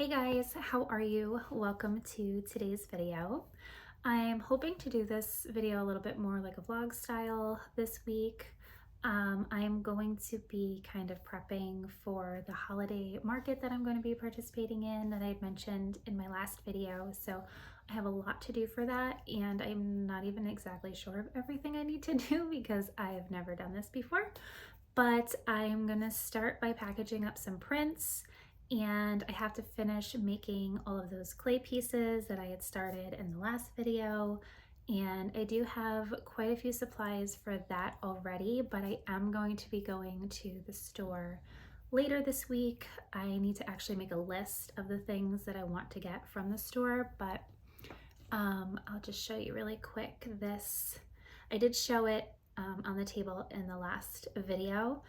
Hey guys, how are you? Welcome to today's video. I'm hoping to do this video a little bit more like a vlog style this week. I'm going to be kind of prepping for the holiday market that I'm going to be participating in that I had mentioned in my last video. So I have a lot to do for that, and I'm not even exactly sure of everything I need to do because I have never done this before. But I'm gonna start by packaging up some prints, and I have to finish making all of those clay pieces that I had started in the last video. And I do have quite a few supplies for that already, but I am going to be going to the store later this week. I need to actually make a list of the things that I want to get from the store, but I'll just show you really quick this. I did show it on the table in the last video,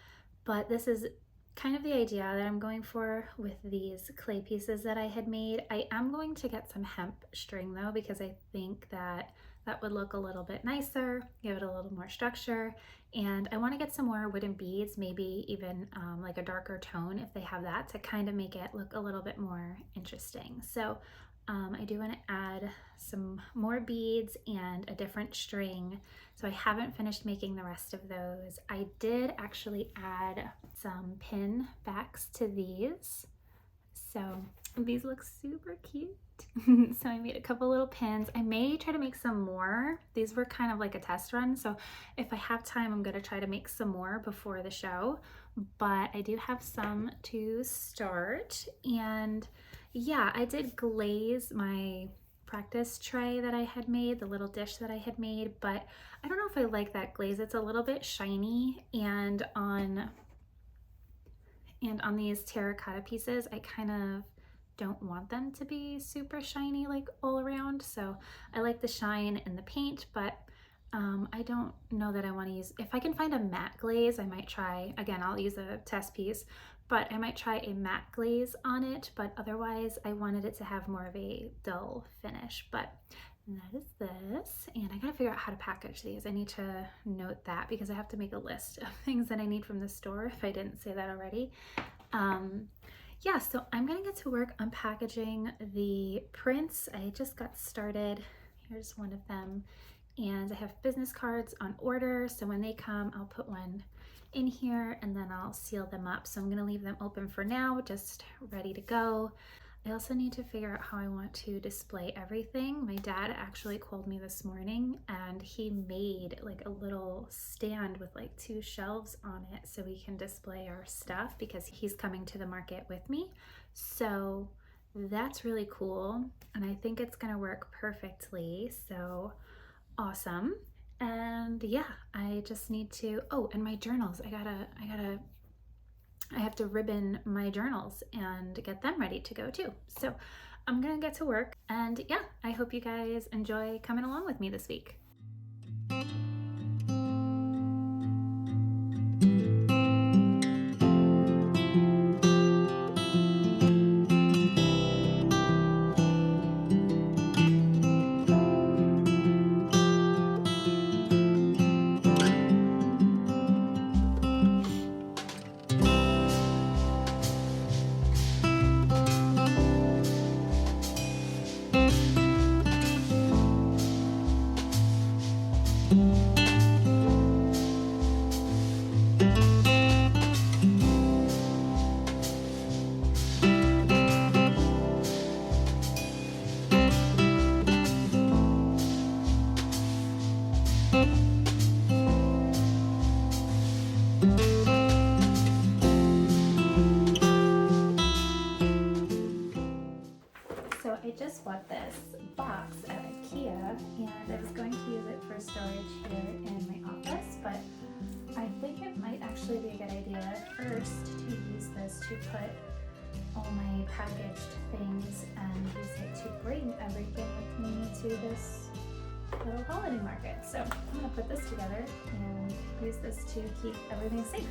but this is kind of the idea that I'm going for with these clay pieces that I had made. I am going to get some hemp string though, because I think that that would look a little bit nicer, give it a little more structure. And I want to get some more wooden beads, maybe even like a darker tone if they have that, to kind of make it look a little bit more interesting. So I do want to add some more beads and a different string. So I haven't finished making the rest of those. I did actually add some pin backs to these. So these look super cute. So I made a couple little pins. I may try to make some more. These were kind of like a test run. So if I have time, I'm going to try to make some more before the show. But I do have some to start. And yeah, I did glaze my practice tray that I had made, the little dish that I had made, but I don't know if I like that glaze. It's a little bit shiny, and on these terracotta pieces, I kind of don't want them to be super shiny like all around. So I like the shine in the paint, but I don't know that I want to use, if I can find a matte glaze, I might try, again, I'll use a test piece, but I might try a matte glaze on it, but otherwise I wanted it to have more of a dull finish. But that is this, and I gotta figure out how to package these. I need to note that because I have to make a list of things that I need from the store if I didn't say that already. Yeah, so I'm gonna get to work on packaging the prints. I just got started. Here's one of them, and I have business cards on order, so when they come I'll put one in here and then I'll seal them up. So I'm gonna leave them open for now, just ready to go. I also need to figure out how I want to display everything. My dad actually called me this morning and he made like a little stand with like 2 shelves on it so we can display our stuff because he's coming to the market with me. So that's really cool, and I think it's gonna work perfectly. So awesome. And yeah, I just need to, oh, and my journals, I have to ribbon my journals and get them ready to go too. So I'm gonna get to work, and yeah, I hope you guys enjoy coming along with me this week. So I just bought this box at IKEA, and I was going to use it for storage here in my office, but I think it might actually be a good idea first to use this to put all my packaged things and use it to bring everything with me to this little holiday market. So I'm gonna put this together and use this to keep everything safe.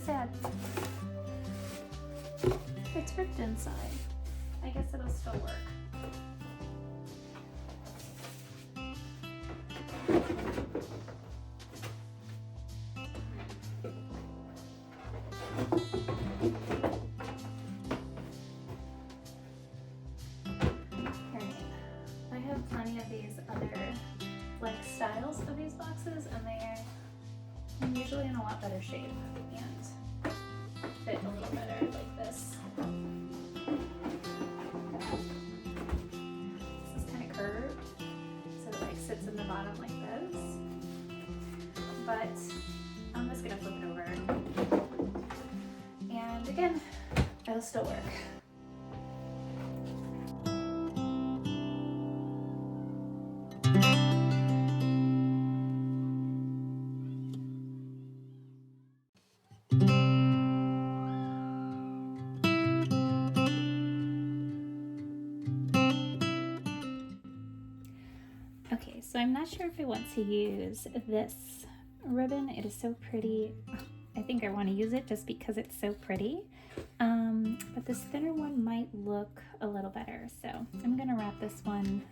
sad. It's ripped inside. I guess it'll still work. I have plenty of these other like styles of these boxes, and they're usually in a lot better shape and fit a little better like this. This is kind of curved, so it like sits in the bottom like this. But I'm just gonna flip it over, and again, it'll still work. Okay, so I'm not sure if I want to use this ribbon. It is so pretty. I think I want to use it just because it's so pretty. But this thinner one might look a little better. So I'm gonna wrap this one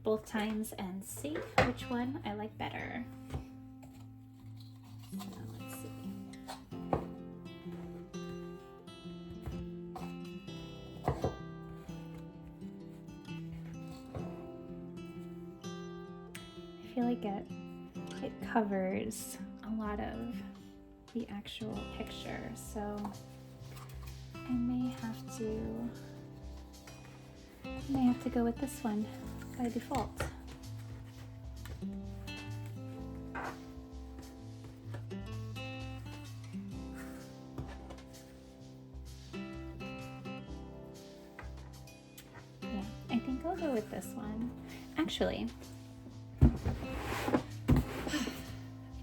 both times and see which one I like better. So let's see. I feel like it covers a lot of the actual picture, so I may have to go with this one by default. Yeah, I think I'll go with this one. Actually,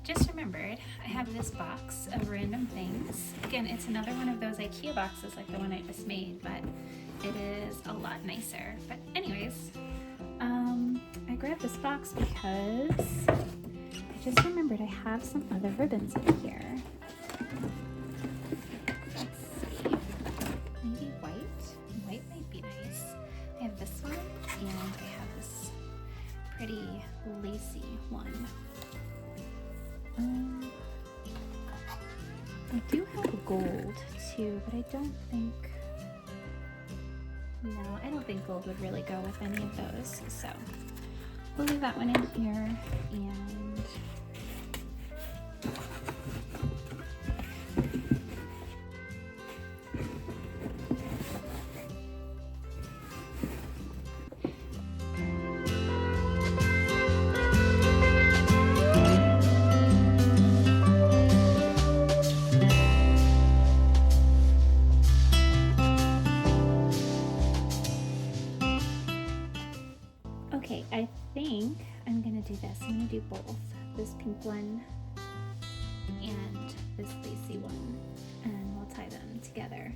just remembered I have this box of random things. Again, it's another one of those IKEA boxes like the one I just made, but it is a lot nicer. But anyways, I grabbed this box because I just remembered I have some other ribbons in here. Let's see, maybe white? White might be nice. I have this one, and I have this pretty lacy one. I do have gold too, but I don't think gold would really go with any of those. So we'll leave that one in here, and okay, I think I'm gonna do this. I'm gonna do both. This pink one and this lacy one, and we'll tie them together.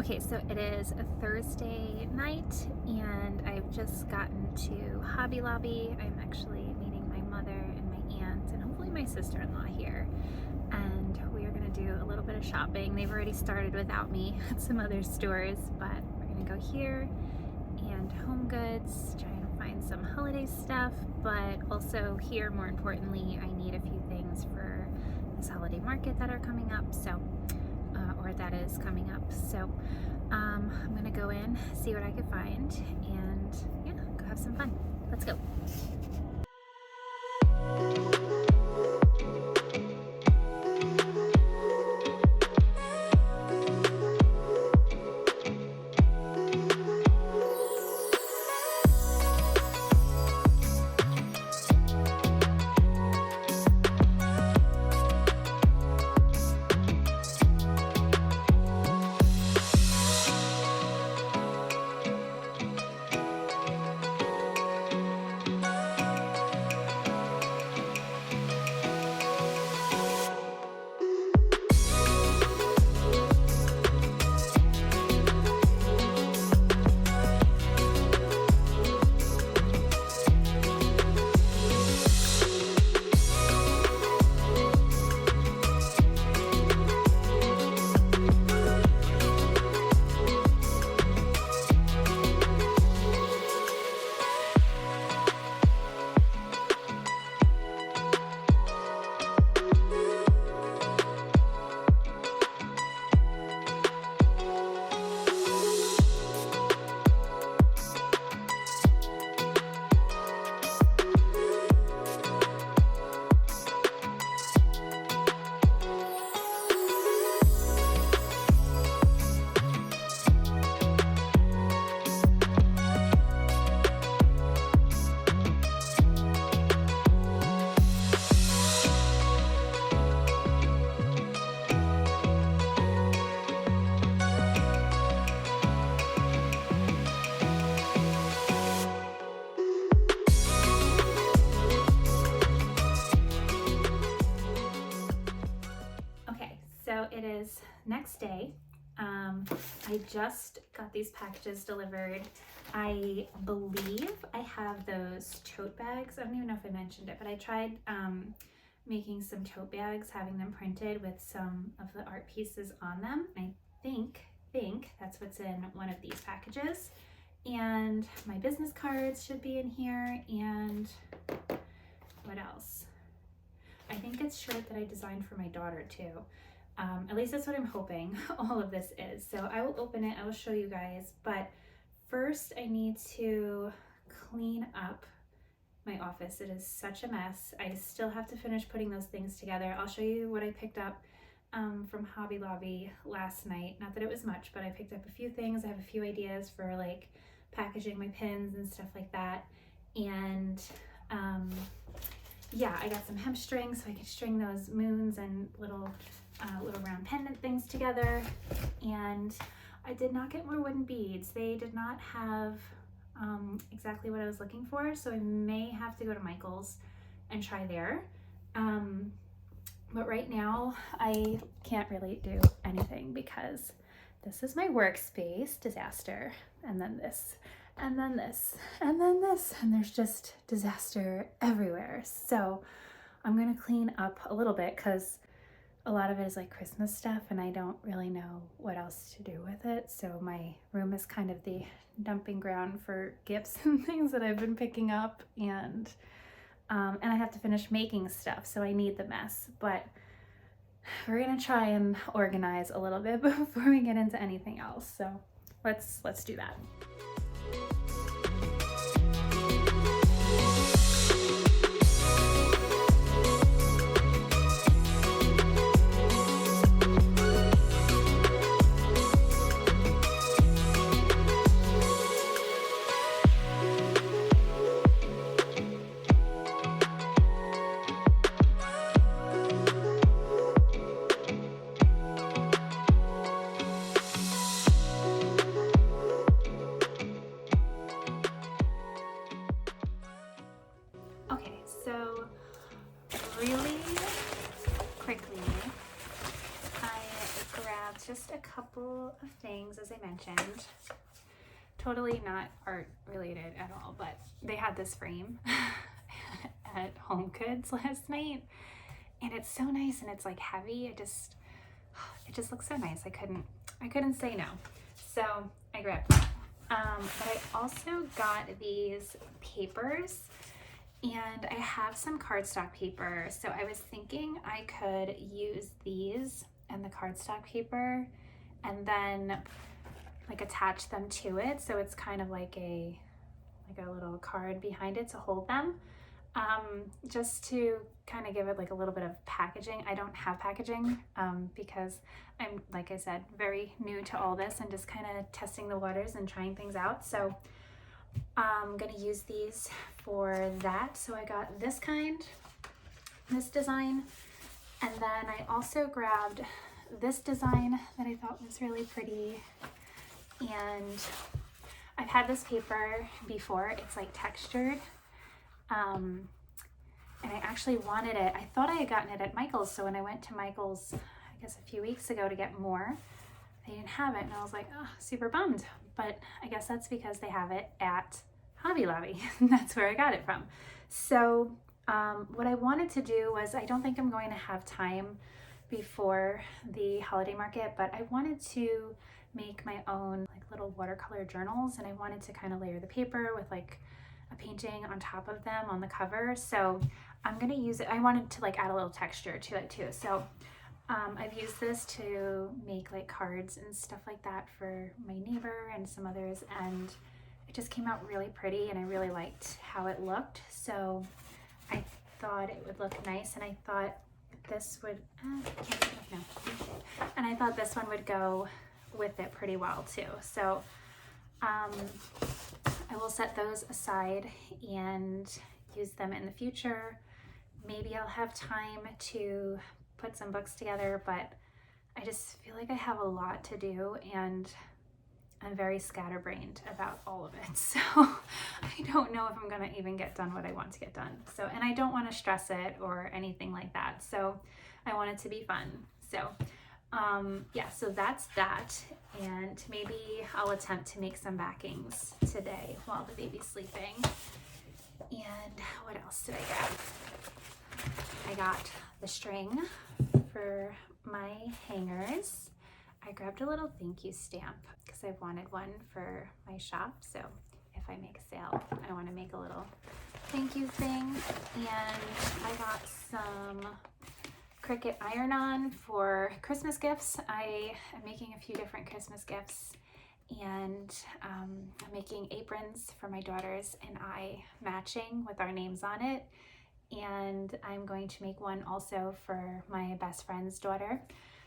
Okay, so it is a Thursday night and I've just gotten to Hobby Lobby. I'm actually meeting my mother and my aunt and hopefully my sister-in-law here. And we are gonna do a little bit of shopping. They've already started without me at some other stores, but we're gonna go here and Home Goods, trying to find some holiday stuff, but also here, more importantly, I need a few things for this holiday market that are coming up, so or that is coming up. So I'm gonna go in, see what I can find, and yeah, go have some fun. Let's go. So it is next day. I just got these packages delivered. I believe I have those tote bags. I don't even know if I mentioned it, but I tried making some tote bags, having them printed with some of the art pieces on them. I think that's what's in one of these packages. And my business cards should be in here. And what else? I think it's shirt that I designed for my daughter too. At least that's what I'm hoping all of this is. So I will open it, I will show you guys, but first I need to clean up my office. It is such a mess. I still have to finish putting those things together. I'll show you what I picked up from Hobby Lobby last night. Not that it was much, but I picked up a few things. I have a few ideas for like packaging my pins and stuff like that. And yeah, I got some hemp string so I can string those moons and little round pendant things together. And I did not get more wooden beads. They did not have exactly what I was looking for, so I may have to go to Michael's and try there. But right now I can't really do anything because this is my workspace disaster, and then this, and then this, and then this, and there's just disaster everywhere. So I'm gonna clean up a little bit because a lot of it is like Christmas stuff and I don't really know what else to do with it. So my room is kind of the dumping ground for gifts and things that I've been picking up, and I have to finish making stuff, so I need the mess. But we're gonna try and organize a little bit before we get into anything else. So let's do that. it's just a couple of things, as I mentioned. Totally not art related at all, but they had this frame at Home Goods last night, and it's so nice, and it's like heavy. It just looks so nice. I couldn't say no, so I grabbed that. But I also got these papers, and I have some cardstock paper, so I was thinking I could use these and the cardstock paper and then like attach them to it, so it's kind of like a little card behind it to hold them, just to kind of give it like a little bit of packaging. I don't have packaging because I'm, like I said, very new to all this and just kind of testing the waters and trying things out. So I'm gonna use these for that. So I got this design, and then I also grabbed this design that I thought was really pretty. And I've had this paper before. It's like textured, and I actually wanted it. I thought I had gotten it at Michael's, so when I went to Michael's, I guess a few weeks ago to get more, they didn't have it, and I was like, oh, super bummed. But I guess that's because they have it at Hobby Lobby. That's where I got it from. So what I wanted to do was, I don't think I'm going to have time before the holiday market, but I wanted to make my own like little watercolor journals, and I wanted to kind of layer the paper with like a painting on top of them on the cover. So I'm gonna use it. I wanted to like add a little texture to it too. So I've used this to make like cards and stuff like that for my neighbor and some others, and it just came out really pretty, and I really liked how it looked. So I thought it would look nice, and I thought this would, and I thought this one would go with it pretty well too. So I will set those aside and use them in the future. Maybe I'll have time to put some books together, but I just feel like I have a lot to do, and I'm very scatterbrained about all of it. So I don't know if I'm gonna even get done what I want to get done. So, and I don't want to stress it or anything like that. So I want it to be fun. So yeah, so that's that. And maybe I'll attempt to make some backings today while the baby's sleeping. And what else did I grab? I got the string for my hangers. I grabbed a little thank you stamp because I've wanted one for my shop. So if I make a sale, I want to make a little thank you thing. And I got some Cricut iron-on for Christmas gifts. I am making a few different Christmas gifts, and I'm making aprons for my daughters and I, matching with our names on it. And I'm going to make one also for my best friend's daughter.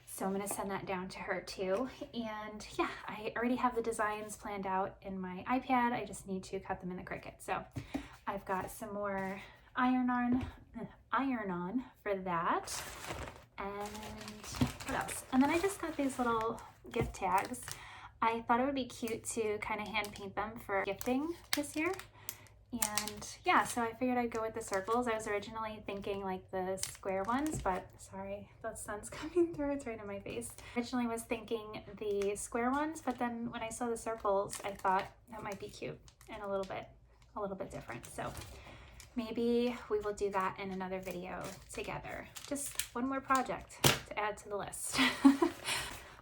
So I'm going to send that down to her too. And yeah, I already have the designs planned out in my iPad. I just need to cut them in the Cricut. So I've got some more iron-on for that. And what else? And then I just got these little gift tags. I thought it would be cute to kind of hand paint them for gifting this year. And yeah, so I figured I'd go with the circles. I was originally thinking like the square ones, but sorry, the sun's coming through, it's right in my face. Originally was thinking the square ones, but then when I saw the circles, I thought that might be cute and a little bit different. So maybe we will do that in another video together. Just one more project to add to the list.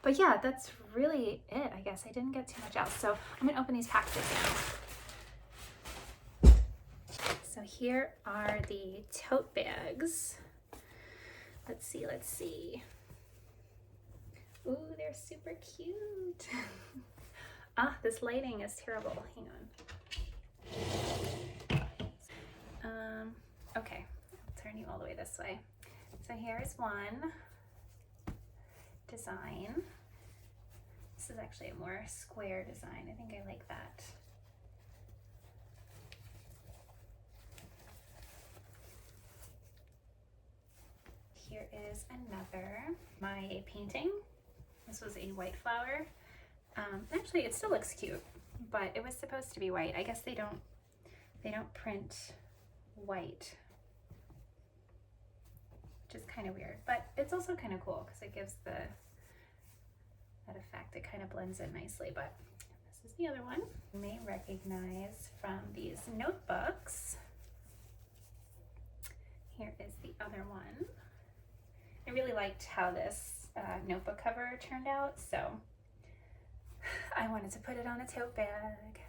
But yeah, that's really it, I guess. I didn't get too much else. So I'm gonna open these packages now. So here are the tote bags. Let's see. Ooh, they're super cute. This lighting is terrible. Hang on. Okay, I'll turn you all the way this way. So here's one design. This is actually a more square design. I think I like that. Here is another, my painting. This was a white flower. Actually, it still looks cute, but it was supposed to be white. I guess they don't print white, which is kind of weird, but it's also kind of cool because it gives the back that kind of blends in nicely, but this is the other one. You may recognize from these notebooks. Here is the other one. I really liked how this notebook cover turned out, so I wanted to put it on a tote bag.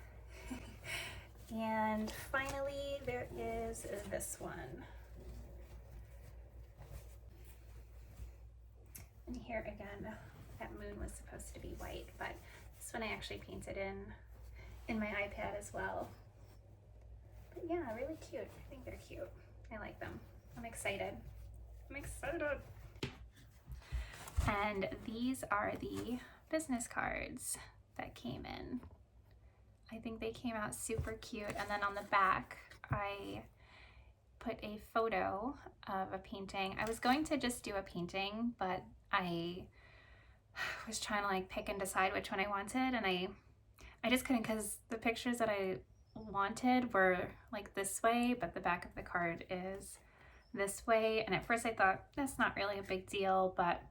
And finally, there is this one. And here again, that moon was supposed to be white, but this one I actually painted in my iPad as well. But yeah, really cute. I think they're cute. I like them. I'm excited. I'm excited. And these are the business cards that came in. I think they came out super cute. And then on the back, I put a photo of a painting. I was going to just do a painting, but I was trying to like pick and decide which one I wanted, and I just couldn't, because the pictures that I wanted were like this way, but the back of the card is this way. And at first I thought that's not really a big deal, but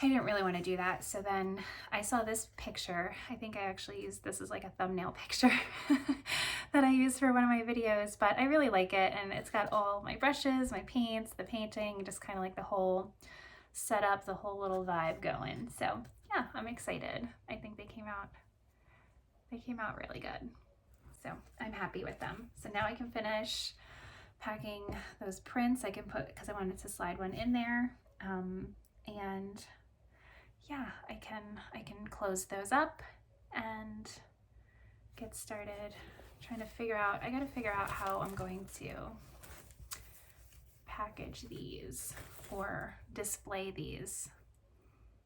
I didn't really want to do that. So then I saw this picture. I think I actually used this as like a thumbnail picture that I used for one of my videos, but I really like it. And it's got all my brushes, my paints, the painting, just kind of like the whole setup, the whole little vibe going. So yeah, I'm excited. I think they came out really good. So I'm happy with them. So now I can finish packing those prints. I can put, because I wanted to slide one in there. And yeah, I can close those up and get started trying to figure out, I gotta figure out how I'm going to package these or display these.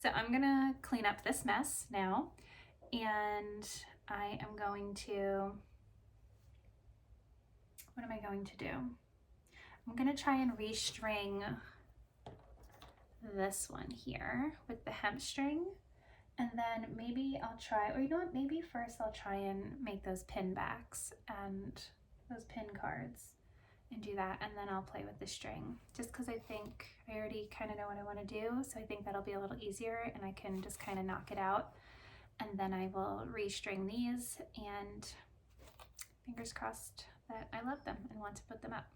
So I'm gonna clean up this mess now, and I am going to, what am I going to do? I'm gonna try and restring this one here with the hemp string, and then maybe I'll try, or you know what, maybe first I'll try and make those pin backs and those pin cards and do that, and then I'll play with the string, just because I think I already kind of know what I want to do. So I think that'll be a little easier, and I can just kind of knock it out, and then I will restring these, and fingers crossed that I love them and want to put them up.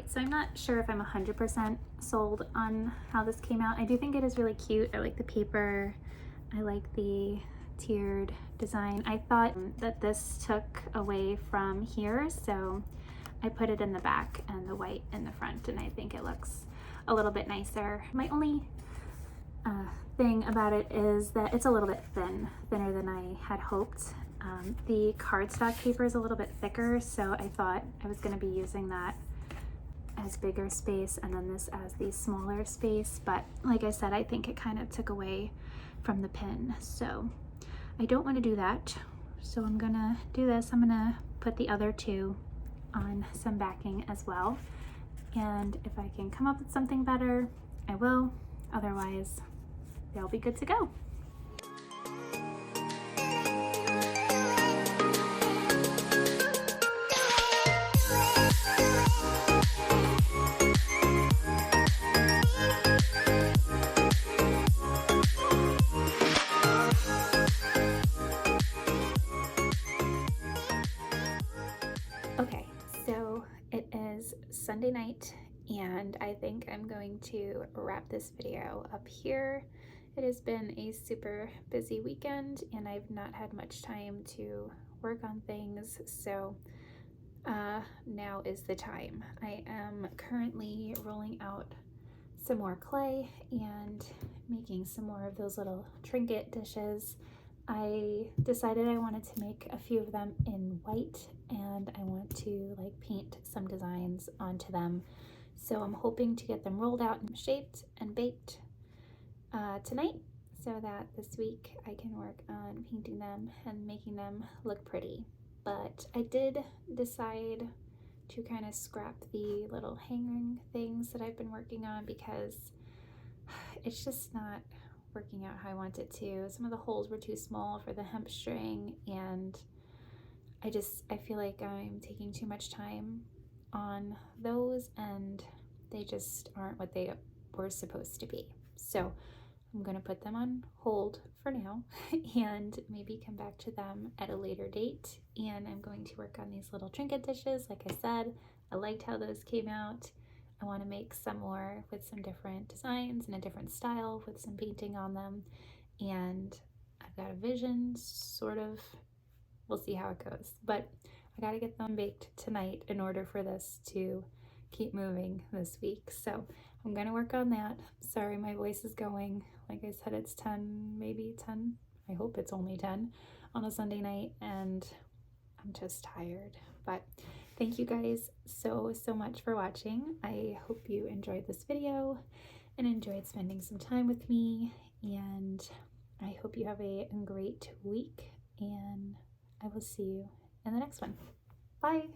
So I'm not sure if I'm 100% sold on how this came out. I do think it is really cute. I like the paper. I like the tiered design. I thought that this took away from here, so I put it in the back and the white in the front, and I think it looks a little bit nicer. My only thing about it is that it's a little bit thinner than I had hoped. The cardstock paper is a little bit thicker, so I thought I was going to be using that as bigger space and then this as the smaller space, but like I said, I think it kind of took away from the pin, so I don't want to do that. So I'm gonna do this. I'm gonna put the other two on some backing as well, and if I can come up with something better, I will. Otherwise, they'll be good to go. Okay, so it is Sunday night and I think I'm going to wrap this video up here. It has been a super busy weekend and I've not had much time to work on things, so now is the time. I am currently rolling out some more clay and making some more of those little trinket dishes. I decided I wanted to make a few of them in white and I want to like paint some designs onto them. So I'm hoping to get them rolled out and shaped and baked tonight so that this week I can work on painting them and making them look pretty. But I did decide to kind of scrap the little hanging things that I've been working on because it's just not working out how I want it to. Some of the holes were too small for the hemp string and I feel like I'm taking too much time on those and they just aren't what they were supposed to be. So I'm gonna put them on hold for now and maybe come back to them at a later date. And I'm going to work on these little trinket dishes. Like I said, I liked how those came out. I want to make some more with some different designs and a different style with some painting on them. And I've got a vision, sort of. We'll see how it goes. But I got to get them baked tonight in order for this to keep moving this week. So I'm going to work on that. Sorry, my voice is going. Like I said, it's 10, maybe 10. I hope it's only 10 on a Sunday night and I'm just tired. But thank you guys so much for watching. I hope you enjoyed this video and enjoyed spending some time with me. And I hope you have a great week and I will see you in the next one. Bye.